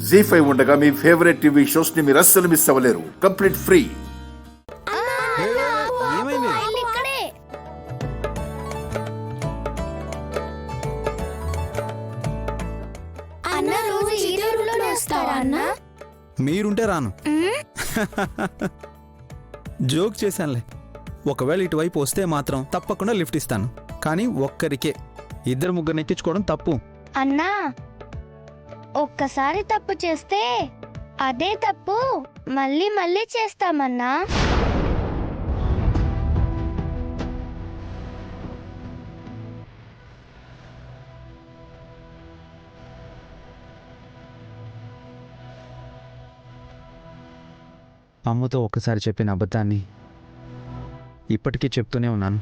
జీ5 ఉండగా మీ favourite TV shows ని మీరు అస్సలు మిస్ అవ్వలేరు. Complete free. మీరుంటే రాను. జోక్ చేశానులే. ఒకవేళ ఇటువైపు వస్తే మాత్రం తప్పకుండా లిఫ్ట్ ఇస్తాను. కానీ ఒక్కరికే, ఇద్దరు ముగ్గురు నెట్టించుకోవడం తప్పు. అన్నా, ఒక్కసారి తప్పు చేస్తే అదే తప్పు మళ్ళీ మళ్ళీ చేస్తామన్నా. అమ్మతో ఒక్కసారి చెప్పిన అబద్ధాన్ని ఇప్పటికీ చెప్తూనే ఉన్నాను.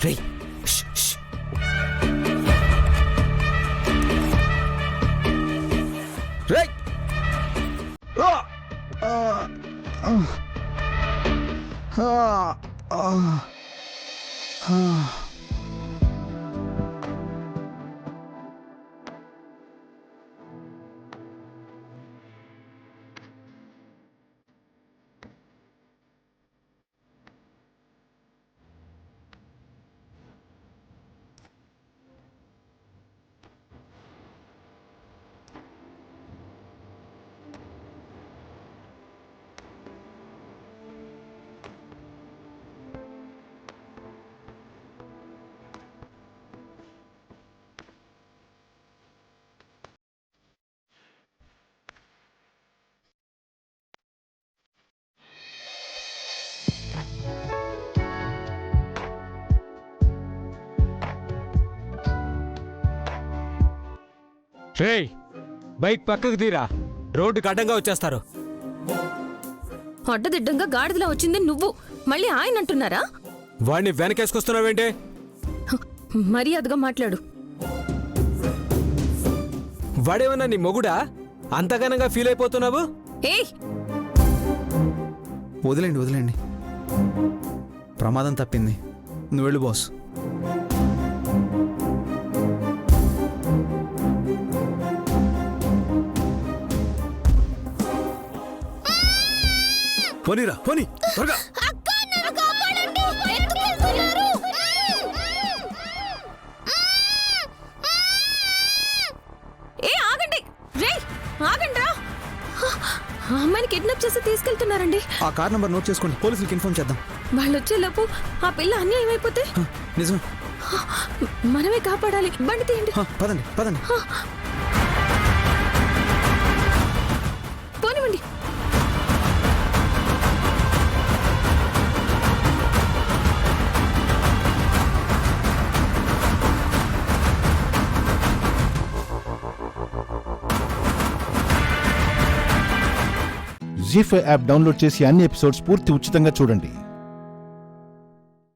రేయ్, రేయ్. రేయ్, బైక్ పక్కకు తీరా, రోడ్డుకి అడ్డంగా వచ్చేస్తారు. అడ్డదిడ్డంగా గాడిదలా వచ్చింది నువ్వు, మళ్ళీ ఆయన అంటున్నారా? వాడిని వెనకేసుకొస్తున్నావేంటే? మర్యాదగా మాట్లాడు. వాడేమన్నా నీ మొగుడా? అంతగానంగా ఫీల్ అయిపోతున్నావు? ఏయ్, వదిలేండి వదిలేండి, ప్రమాదం తప్పింది. నువ్వు వెళ్ళు బాస్. పోనీరా, పోనీ త్వరగా. ఏ ఆగండి, రేయ్ ఆగండ్రా. అమ్మాయిని కిడ్నాప్ చేసి తీసుకెళ్తున్నారండి. ఆ కార్ నంబర్ నోట్ చేసుకోండి, పోలీసులకు ఇన్ఫార్మ్ చేద్దాం. వాళ్ళు వచ్చేలోపు ఆ పిల్ల అన్యాయం అయిపోతే నిజం, మనమే కాపాడాలి. బండి తీయండి. పదండి పదండి. పోనివ్వండి. జీ5 యాప్ డౌన్లోడ్ చేసి అన్ని ఎపిసోడ్స్ పూర్తి ఉచితంగా చూడండి.